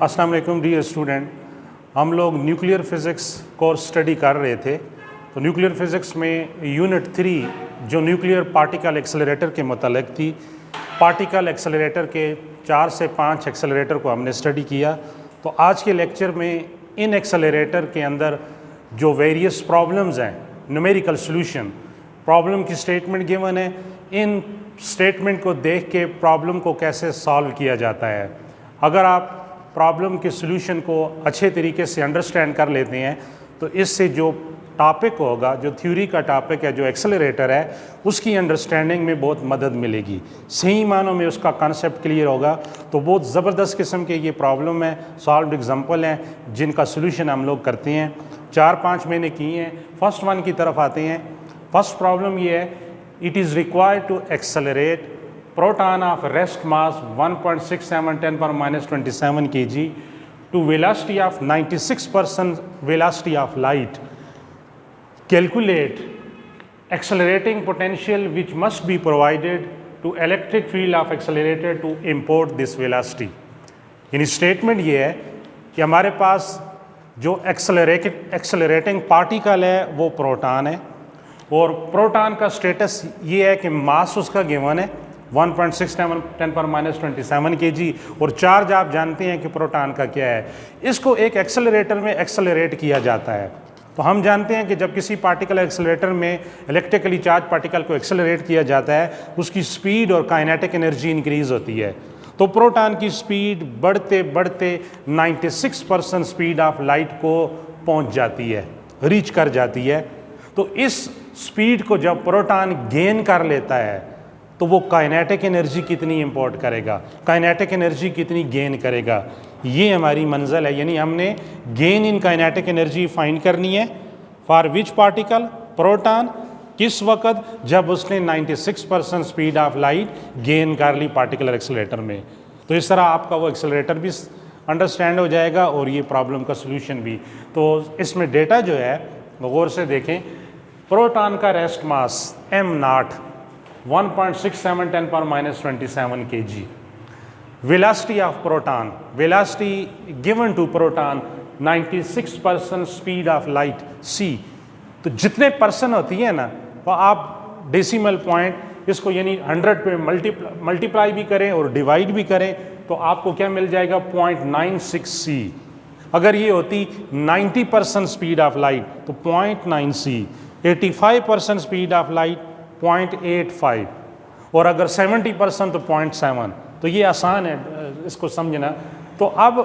अस्सलाम वालेकुम dear student, हम लोग न्यूक्लियर फ़िज़िक्स कोर्स स्टडी कर रहे थे। तो न्यूक्लियर फ़िज़िक्स में यूनिट 3 जो न्यूक्लियर पार्टिकल एक्सेलरेटर के मतलब थी, पार्टिकल एक्सेलरेटर के 4 से 5 एक्सेलरेटर को हमने स्टडी किया। तो आज के लेक्चर में इन एक्सेलरेटर के अंदर जो वेरियस प्रॉब्लम्स हैं, न्यूमेरिकल सॉल्यूशन, प्रॉब्लम की स्टेटमेंट गिवन है, इन स्टेटमेंट को देख के प्रॉब्लम को कैसे सॉल्व किया जाता है। अगर आप प्रॉब्लम के सॉल्यूशन को अच्छे तरीके से अंडरस्टैंड कर लेते हैं तो इससे जो टॉपिक होगा, जो थ्योरी का टॉपिक है, जो एक्सेलरेटर है, उसकी अंडरस्टैंडिंग में बहुत मदद मिलेगी। सही मानों में उसका कॉन्सेप्ट क्लियर होगा। तो बहुत ज़बरदस्त किस्म के ये प्रॉब्लम है, सॉल्व्ड एग्जांपल हैं जिनका सॉल्यूशन हम लोग करते हैं। 4-5 मैंने किए हैं। फर्स्ट वन की तरफ आते हैं। फर्स्ट प्रॉब्लम ये है, it is required to accelerate proton of rest mass 1.67 10 power minus 27 kg to velocity of 96% velocity of light. Calculate accelerating potential which must be provided to electric field of accelerator to import this velocity. यानी statement ये है कि हमारे पास जो accelerating particle है वो proton है, और प्रोटॉन का स्टेटस ये है कि मास उसका गिवन है 1.67 10 पर माइनस 27 kg, और चार्ज आप जानते हैं कि प्रोटॉन का क्या है। इसको एक एक्सेलरेटर में एक्सेलरेट किया जाता है। तो हम जानते हैं कि जब किसी पार्टिकल एक्सेलरेटर में इलेक्ट्रिकली चार्ज पार्टिकल को एक्सेलरेट किया जाता है, उसकी स्पीड और काइनेटिक एनर्जी इंक्रीज होती है। तो प्रोटॉन की स्पीड बढ़ते बढ़ते 96% स्पीड ऑफ लाइट को पहुंच जाती है, रीच कर जाती है। तो इस स्पीड को जब प्रोटॉन गेन कर लेता है तो वो काइनेटिक एनर्जी कितनी इंपोर्ट करेगा, काइनेटिक एनर्जी कितनी गेन करेगा, ये हमारी मंजिल है। यानी हमने gain in kinetic energy find करनी है फॉर विच पार्टिकल, प्रोटॉन, किस वक्त, जब उसने 96% स्पीड ऑफ लाइट गेन कर ली पार्टिकुलर एक्सेलरेटर में। तो इस तरह आपका वो एक्सेलरेटर भी अंडरस्टैंड हो जाएगा और ये प्रॉब्लम का सोल्यूशन भी। तो इसमें डेटा जो है गौर से देखें। प्रोटॉन का rest mass m0 1.67 10 power minus 27 kg. Velocity of proton, velocity given to proton 96% speed of light c. तो जितने परसेंट होती है ना, तो आप डेसिमल पॉइंट इसको यानी 100 पे मल्टीप्लाई भी करें और डिवाइड भी करें तो आपको क्या मिल जाएगा 0.96 c। अगर ये होती 90% स्पीड ऑफ लाइट तो 0.9 c, 85% स्पीड ऑफ लाइट 0.85, और अगर 70% तो 0.7। तो ये आसान है इसको समझना। तो अब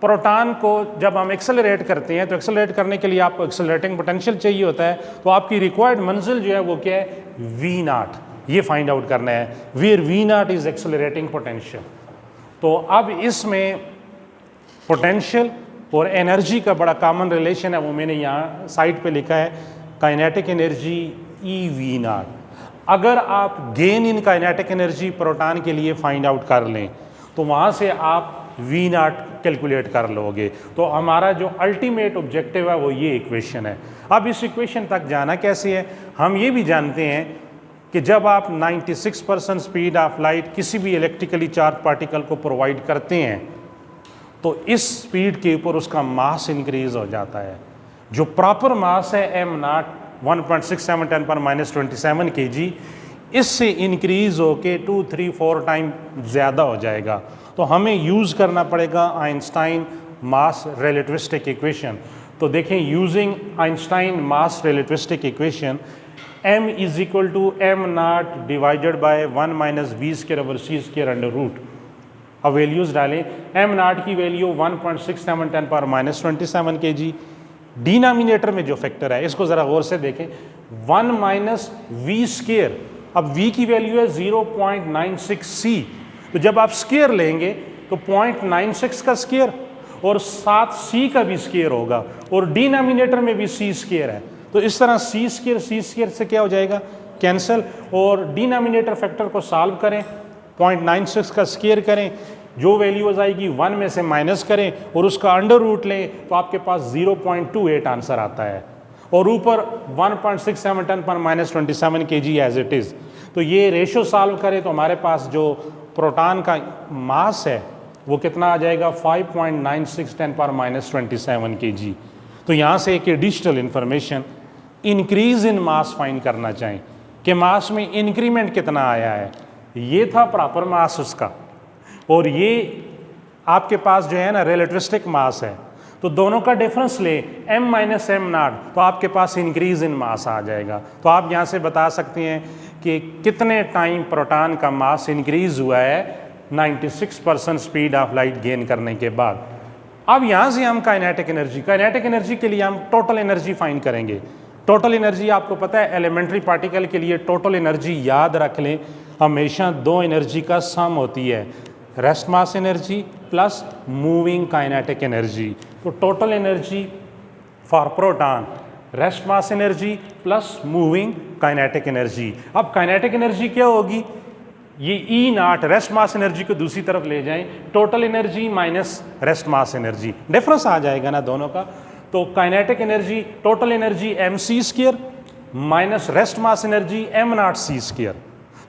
प्रोटॉन को जब हम एक्सेलरेट करते हैं तो एक्सेलरेट करने के लिए आपको एक्सेलरेटिंग पोटेंशियल चाहिए होता है। तो आपकी रिक्वायर्ड मंजिल जो है वो क्या है, V0, ये फाइंड आउट करना है, where V0 is accelerating potential. तो अब इसमें पोटेंशियल और एनर्जी का बड़ा कॉमन रिलेशन है, वो मैंने यहाँ साइड पे लिखा है, काइनेटिक एनर्जी EV0। अगर आप gain in kinetic energy proton के लिए फाइंड आउट कर लें तो वहाँ से आप V0 कैलकुलेट कर लोगे। तो हमारा जो अल्टीमेट ऑब्जेक्टिव है वो ये इक्वेशन है। अब इस इक्वेशन तक जाना कैसे है, हम ये भी जानते हैं कि जब आप 96% स्पीड ऑफ लाइट किसी भी इलेक्ट्रिकली चार्ज पार्टिकल को प्रोवाइड करते हैं तो इस स्पीड के ऊपर उसका मास इंक्रीज हो जाता है। जो प्रॉपर मास है m0 1.67 10 पर माइनस 27 kg, इससे इंक्रीज होके 2, 3, 4 टाइम ज़्यादा हो जाएगा। तो हमें यूज़ करना पड़ेगा आइंस्टाइन मास रिलेटिविस्टिक इक्वेशन। तो देखें, using Einstein mass relativistic equation, m is equal to m0 divided by 1 minus v square over c square under root. अब वैल्यूज़ डालें। m0 की वैल्यू 1.67 10 पर माइनस 27 kg। डिनोमिनेटर में जो फैक्टर है इसको ज़रा गौर से देखें, 1 माइनस वी स्केयर। अब v की वैल्यू है 0.96 c, तो जब आप स्केयर लेंगे तो 0.96 का स्केयर और साथ c का भी स्केयर होगा, और डिनोमिनेटर में भी c स्केयर है। तो इस तरह c स्केयर से क्या हो जाएगा, कैंसिल, और डिनोमिनेटर फैक्टर को सॉल्व करें, 0.96 का स्केयर करें, जो वैल्यूज आएगी 1 में से माइनस करें और उसका अंडर रूट लें तो आपके पास 0.28 आंसर आता है, और ऊपर 1.67 10 पर minus 27 kg as it is. तो ये रेशो सॉल्व करें तो हमारे पास जो प्रोटॉन का मास है वो कितना आ जाएगा 5.96 10⁻⁻27 kg। तो यहाँ से एक additional information increase in mass find करना चाहें कि मास में इंक्रीमेंट कितना आया है। ये था प्रॉपर मास उसका, और ये आपके पास जो है ना रिलेटिविस्टिक मास है, तो दोनों का डिफरेंस ले m - m0, तो आपके पास इंक्रीज इन मास आ जाएगा। तो आप यहाँ से बता सकते हैं कि कितने टाइम प्रोटॉन का मास इंक्रीज हुआ है 96% स्पीड ऑफ लाइट गेन करने के बाद। अब यहाँ से हम काइनेटिक एनर्जी के लिए हम टोटल एनर्जी फाइंड करेंगे। टोटल एनर्जी आपको पता है एलिमेंट्री पार्टिकल के लिए टोटल एनर्जी याद रख लें, हमेशा दो एनर्जी का सम होती है, rest mass energy plus moving kinetic energy. तो total energy for proton rest mass energy plus moving kinetic energy. अब काइनेटिक एनर्जी क्या होगी, ये E0 रेस्ट मास एनर्जी को दूसरी तरफ ले जाएं, total energy minus rest mass energy, difference आ जाएगा ना दोनों का। तो kinetic energy total energy mc² minus rest mass energy m0c²।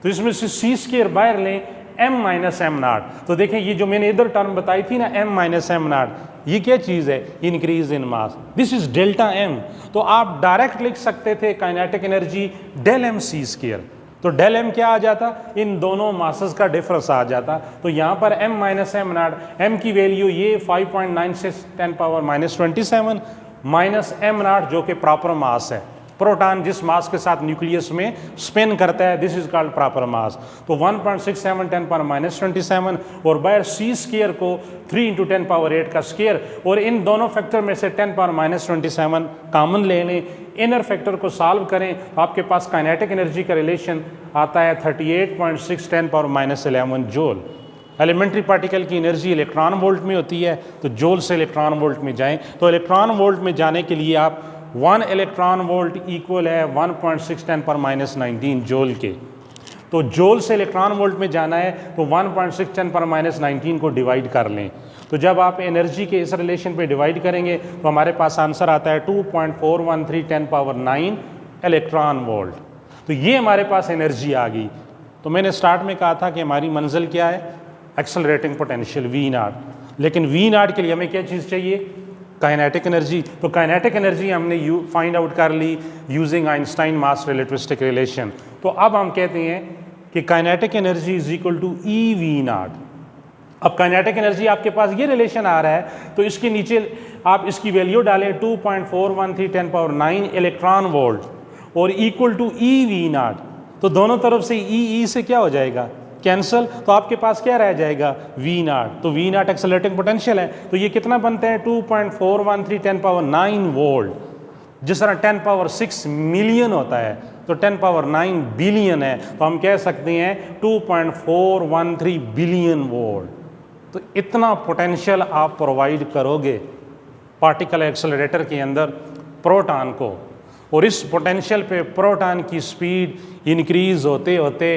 तो इसमें से c² बाहर लें m - m0। तो देखें ये जो मैंने इधर टर्म बताई थी ना m - m0, ये क्या चीज़ है, increase in mass, this is delta m। तो आप डायरेक्ट लिख सकते थे काइनेटिक एनर्जी del mc²। तो del m क्या आ जाता, इन दोनों मासेस का डिफरेंस आ जाता। तो यहाँ पर m - m0, m की वैल्यू ये 5.96 10⁻⁻27 माइनस m0 जो कि प्रॉपर मास है। प्रोटॉन जिस मास के साथ न्यूक्लियस में स्पिन करता है, दिस इज कॉल्ड प्रॉपर मास। तो 1.67 10⁻⁻27 और बाहर c² को 3 × 10⁸ का स्क्वायर, और इन दोनों फैक्टर में से 10⁻⁻27 कॉमन ले लें, इनर फैक्टर को सॉल्व करें, तो आपके पास काइनेटिक एनर्जी का रिलेशन आता है 38.6 10⁻11 जूल। एलिमेंट्री पार्टिकल की एनर्जी इलेक्ट्रॉन वोल्ट में होती है, तो जूल से इलेक्ट्रॉन वोल्ट में जाएं। तो इलेक्ट्रॉन वोल्ट में जाने के लिए आप 1 इलेक्ट्रॉन वोल्ट इक्वल है 1.6 10⁻19 जूल के। तो जूल से इलेक्ट्रॉन वोल्ट में जाना है तो 1.6 10⁻19 को डिवाइड कर लें। तो जब आप एनर्जी के इस रिलेशन पे डिवाइड करेंगे तो हमारे पास आंसर आता है 2.413 10⁻9 इलेक्ट्रॉन वोल्ट। तो ये हमारे पास एनर्जी आ गई। तो मैंने स्टार्ट में कहा था कि हमारी मंजिल क्या है, एक्सेलरेटिंग पोटेंशियल V0। लेकिन V0 के लिए हमें क्या चीज़ चाहिए, काइनेटिक एनर्जी। तो काइनेटिक एनर्जी हमने फाइंड आउट कर ली using Einstein mass relativistic relation. तो अब हम कहते हैं कि kinetic energy is equal to EV0। अब काइनेटिक एनर्जी आपके पास ये रिलेशन आ रहा है, तो इसके नीचे आप इसकी वैल्यू डालें 2.413 10⁻9 इलेक्ट्रॉन वोल्ट और इक्वल टू EV0। तो दोनों तरफ से E से क्या हो जाएगा, कैंसल। तो आपके पास क्या रह जाएगा, V0। तो V0 एक्सेलरेटिंग पोटेंशियल है, तो ये कितना बनता है 2.413 10⁻9 वोल्ट। जिस तरह 10⁻6 मिलियन होता है तो 10⁻9 बिलियन है, तो हम कह सकते हैं 2.413 बिलियन वोल्ट। तो इतना पोटेंशियल आप प्रोवाइड करोगे पार्टिकल एक्सेलरेटर के अंदर प्रोटॉन को, और इस पोटेंशियल पे प्रोटॉन की स्पीड इंक्रीज होते होते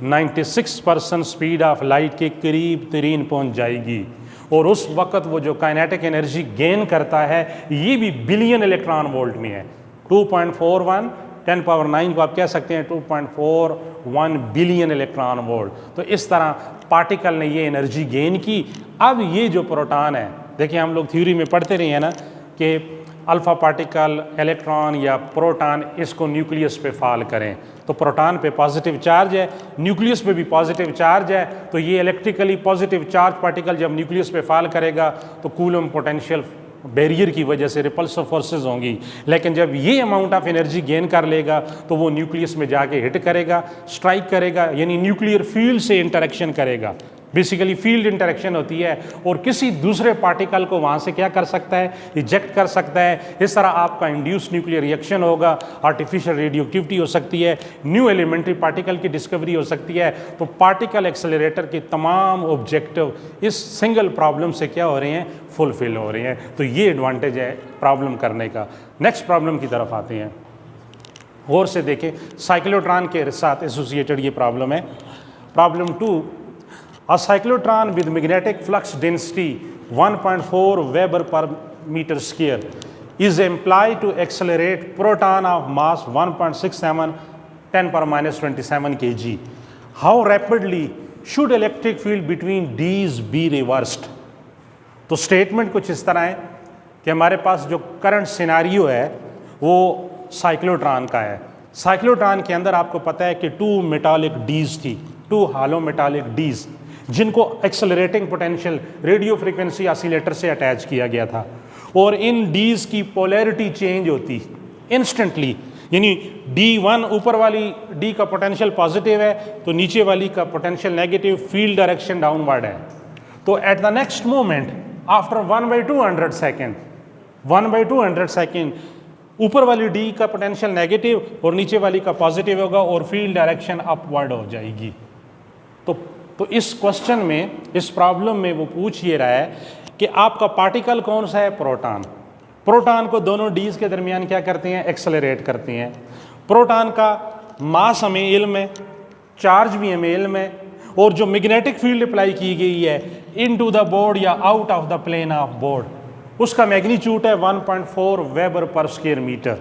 96% स्पीड ऑफ लाइट के करीब तरीन पहुंच जाएगी। और उस वक्त वो जो काइनेटिक एनर्जी गेन करता है ये भी बिलियन इलेक्ट्रॉन वोल्ट में है। 2.41 10⁻9 को आप कह सकते हैं 2.41 बिलियन इलेक्ट्रॉन वोल्ट। तो इस तरह पार्टिकल ने ये एनर्जी गेन की। अब ये जो प्रोटॉन है, देखिए हम लोग थ्योरी में पढ़ते रहे हैं ना कि अल्फ़ा पार्टिकल, इलेक्ट्रॉन या प्रोटॉन इसको न्यूक्लियस पे फॉल करें, तो प्रोटॉन पे पॉजिटिव चार्ज है, न्यूक्लियस पे भी पॉजिटिव चार्ज है। तो ये इलेक्ट्रिकली पॉजिटिव चार्ज पार्टिकल जब न्यूक्लियस पे फॉल करेगा तो कूलम पोटेंशियल बैरियर की वजह से रिपल्सिव फोर्सेस होंगी। लेकिन जब ये अमाउंट ऑफ एनर्जी गेन कर लेगा तो वो न्यूक्लियस में जाके हिट करेगा, स्ट्राइक करेगा, यानी न्यूक्लियर फील्ड से इंटरेक्शन करेगा। बेसिकली फील्ड इंटरेक्शन होती है और किसी दूसरे पार्टिकल को वहाँ से क्या कर सकता है, इजेक्ट कर सकता है। इस तरह आपका इंड्यूस न्यूक्लियर रिएक्शन होगा, आर्टिफिशियल रेडियोएक्टिविटी हो सकती है, न्यू एलिमेंट्री पार्टिकल की डिस्कवरी हो सकती है। तो पार्टिकल एक्सेलरेटर के तमाम ऑब्जेक्टिव इस सिंगल प्रॉब्लम से क्या हो रहे हैं, फुलफिल हो रहे हैं। तो ये एडवांटेज है प्रॉब्लम करने का। नेक्स्ट प्रॉब्लम की तरफ आते हैं, गौर से देखें, साइक्लोट्रॉन के साथ एसोसिएटेड ये प्रॉब्लम है। Problem 2, a cyclotron with magnetic flux density 1.4 Weber per meter square is employed to accelerate proton of mass 1.67 10⁻⁻27 kg. How rapidly should electric field between these be reversed? तो statement कुछ इस तरह है कि हमारे पास जो करंट सिनारियो है वो साइक्लोट्रॉन का है। साइक्लोट्रॉन के अंदर आपको पता है कि 2 मेटालिक डीज थी, 2 हालो मेटालिक डीज, जिनको accelerating potential radio frequency oscillator से अटैच किया गया था। और इन डीज की पोलैरिटी चेंज होती इंस्टेंटली, यानी D1 ऊपर वाली D का पोटेंशियल पॉजिटिव है तो नीचे वाली का potential negative, field direction downward है। तो at the next moment after 1/200 second, 1/200 second ऊपर वाली D का पोटेंशियल नेगेटिव और नीचे वाली का पॉजिटिव होगा और फील्ड डायरेक्शन अपवर्ड हो जाएगी। तो इस क्वेश्चन में, इस प्रॉब्लम में वो पूछ ये रहा है कि आपका पार्टिकल कौन सा है? प्रोटॉन। प्रोटॉन को दोनों डीज के दरमियान क्या करते हैं? एक्सेलरेट करते हैं। प्रोटॉन का मास हमें इल्म है, चार्ज भी हमें इल्म है, और जो मैग्नेटिक फील्ड अप्लाई की गई है इनटू द बोर्ड या out of the plane of board, उसका मैग्नीट्यूड है 1.4 वेबर पर स्क्वायर मीटर।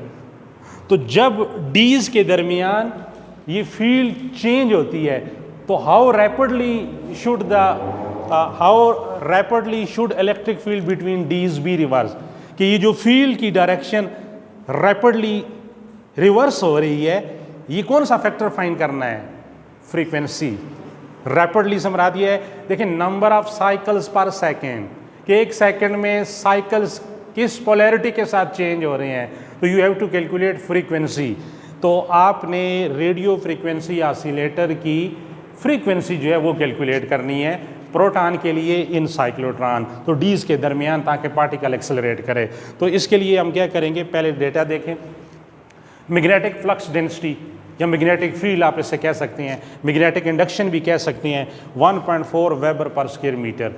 तो जब डीज के दरमियान ये फील्ड चेंज होती है तो how rapidly should electric field between dees be reverse, कि ये जो फील्ड की डायरेक्शन रैपिडली रिवर्स हो रही है, ये कौन सा फैक्टर फाइंड करना है? फ्रीक्वेंसी। रैपिडली से मुराद ये है, देखिए नंबर ऑफ साइकिल्स पर सेकेंड, कि एक सेकेंड में साइकिल्स किस पोलैरिटी के साथ चेंज हो रहे हैं, तो you have to calculate frequency. तो आपने रेडियो फ्रीक्वेंसी ऑसिलेटर की फ्रीक्वेंसी जो है वो कैलकुलेट करनी है प्रोटॉन के लिए इन साइक्लोट्रॉन, तो डीज के दरमियान, ताकि पार्टिकल एक्सेलरेट करे। तो इसके लिए हम क्या करेंगे? पहले डेटा देखें। मैग्नेटिक फ्लक्स डेंसिटी या मैग्नेटिक फील्ड आप इसे कह सकते हैं, मैग्नेटिक इंडक्शन भी कह सकते हैं, 1.4 वेबर पर square metre.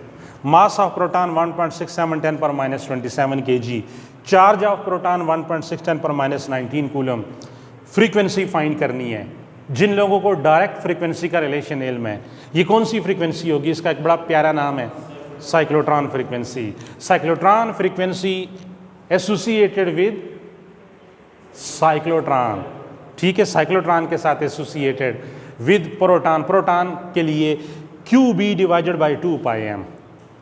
Mass of proton 1.67 10 पर -27 kg। चार्ज ऑफ प्रोटॉन 1.6 10 पर -19 कूलम। फ्रीक्वेंसी फाइंड करनी है। जिन लोगों को डायरेक्ट फ्रीक्वेंसी का रिलेशन इल्म है, ये कौन सी फ्रीक्वेंसी होगी? इसका एक बड़ा प्यारा नाम है cyclotron frequency. Cyclotron frequency associated with cyclotron, ठीक है, साइक्लोट्रॉन के साथ एसोसिएटेड विद प्रोटॉन। प्रोटॉन के लिए QB डिवाइडेड बाई 2πm।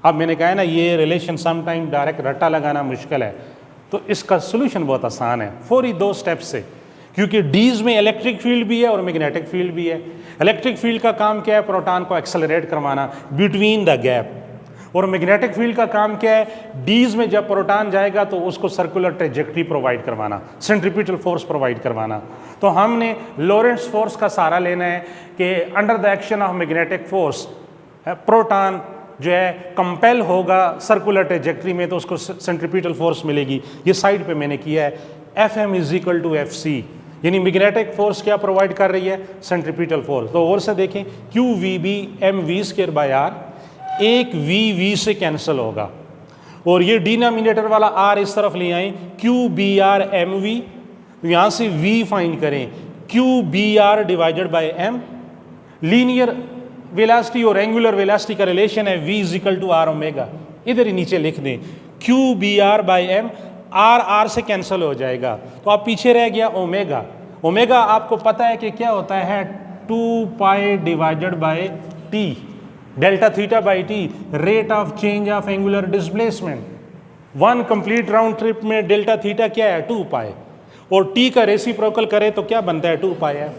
अब मैंने कहा है ना, ये रिलेशन समटाइम डायरेक्ट रट्टा लगाना मुश्किल है, तो इसका सोल्यूशन बहुत आसान है, फौरी 2 स्टेप्स से। क्योंकि डीज में इलेक्ट्रिक फील्ड भी है और मैग्नेटिक फील्ड भी है। इलेक्ट्रिक फील्ड का काम क्या है? प्रोटॉन को एक्सेलरेट करवाना बिटवीन द गैप। और मैग्नेटिक फील्ड का काम क्या है? डीज में जब प्रोटॉन जाएगा तो उसको सर्कुलर ट्रेजेक्ट्री प्रोवाइड करवाना, सेंट्रीपिटल फोर्स प्रोवाइड करवाना। तो हमने लॉरेंट्ज फोर्स का सहारा लेना है कि under the action of magnetic force proton जो है कंपेल होगा सर्कुलर ट्रेजेक्ट्री में, तो उसको सेंट्रीपिटल फोर्स मिलेगी। ये साइड पे मैंने किया है, Fm = Fc, यानी मैग्नेटिक फोर्स क्या प्रोवाइड कर रही है? Centripetal force. तो और से देखें, QVB mv²/r, एक VV से कैंसिल होगा, और ये डिनोमिनेटर वाला R इस तरफ ले आए, QBr mv, तो यहाँ से V फाइंड करें, QBr divided by m। Linear velocity और एंगुलर वेलोसिटी का रिलेशन है V = r⍵, इधर ही नीचे लिख दें QBr/m। R से कैंसिल हो जाएगा, तो आप पीछे रह गया ओमेगा। ओमेगा आपको पता है कि क्या होता है? 2π divided by t, delta theta by t, rate of change of angular displacement. 1 complete round trip में डेल्टा थीटा क्या है? 2π, और t का रेसिप्रोकल करें तो क्या बनता है? 2πf।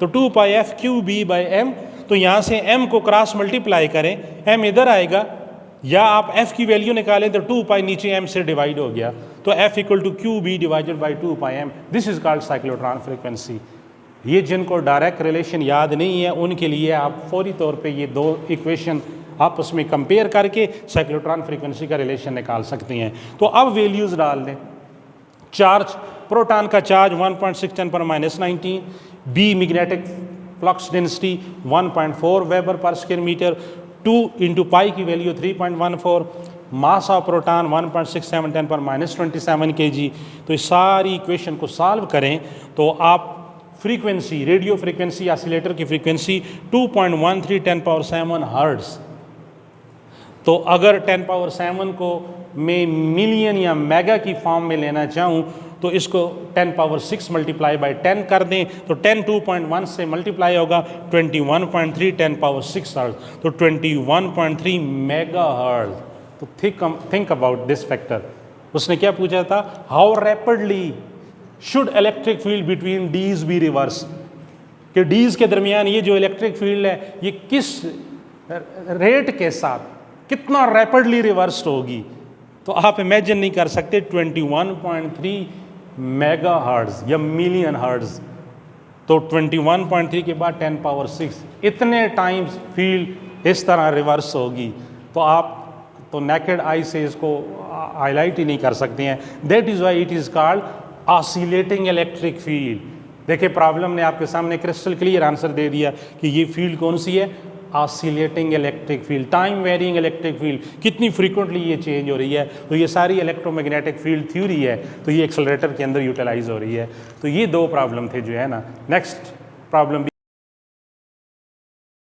तो 2πf QB/m। तो यहाँ से m को क्रॉस मल्टीप्लाई करें, m इधर आएगा, या आप f की वैल्यू निकालें तो 2π नीचे m से डिवाइड हो गया, तो f = QB divided by 2πm। This is called cyclotron frequency. ये जिनको डायरेक्ट रिलेशन याद नहीं है उनके लिए आप फौरी तौर पे ये 2 इक्वेशन आपस में कंपेयर करके साइक्लोट्रॉन फ्रीक्वेंसी का रिलेशन निकाल सकते हैं। तो अब वैल्यूज़ डाल दें। चार्ज, प्रोटॉन का चार्ज 1.6 10 पर -19, B magnetic flux density 1.4 weber पर स्क्वायर मीटर, 2 × पाई की वैल्यू 3.14, मास ऑफ प्रोटॉन 1.67 10 पर -27 kg। तो इस सारी इक्वेशन को सॉल्व करें तो आप फ्रीक्वेंसी, रेडियो फ्रीक्वेंसी ऑसिलेटर की फ्रीक्वेंसी 2.13 10⁻7 हर्ट्ज। तो अगर 10⁻7 को मैं मिलियन या मेगा की फॉर्म में लेना चाहूँ तो इसको 10⁻6 मल्टीप्लाई बाय 10 कर दें, तो 10 2.1 से मल्टीप्लाई होगा 21.3 10⁻6 हर्ट्ज, तो 21.3 मेगा हर्ट्ज। तो थिंक अबाउट दिस फैक्टर। उसने क्या पूछा था, how rapidly should electric field between dees be reverse, कि डीज के दरमियान ये जो इलेक्ट्रिक फील्ड है ये किस रेट के साथ कितना रैपिडली रिवर्स होगी। तो आप इमेजिन नहीं कर सकते 21.3 मेगा हर्ट्ज या मिलियन हर्ट्ज, तो 21.3 के बाद 10 पावर 6 इतने टाइम्स फील्ड इस तरह रिवर्स होगी, तो आप तो नेकेड आई से इसको हाईलाइट ही नहीं कर सकते हैं। That is why it is called oscillating electric field. देखिए प्रॉब्लम ने आपके सामने क्रिस्टल क्लियर आंसर दे दिया कि ये फील्ड कौन सी है, oscillating electric field, time varying electric field, कितनी फ्रीक्वेंटली ये चेंज हो रही है। तो ये सारी इलेक्ट्रोमैग्नेटिक फील्ड थ्योरी है, तो ये एक्सेलरेटर के अंदर यूटिलाइज हो रही है। तो ये दो प्रॉब्लम थे जो है ना। Next problem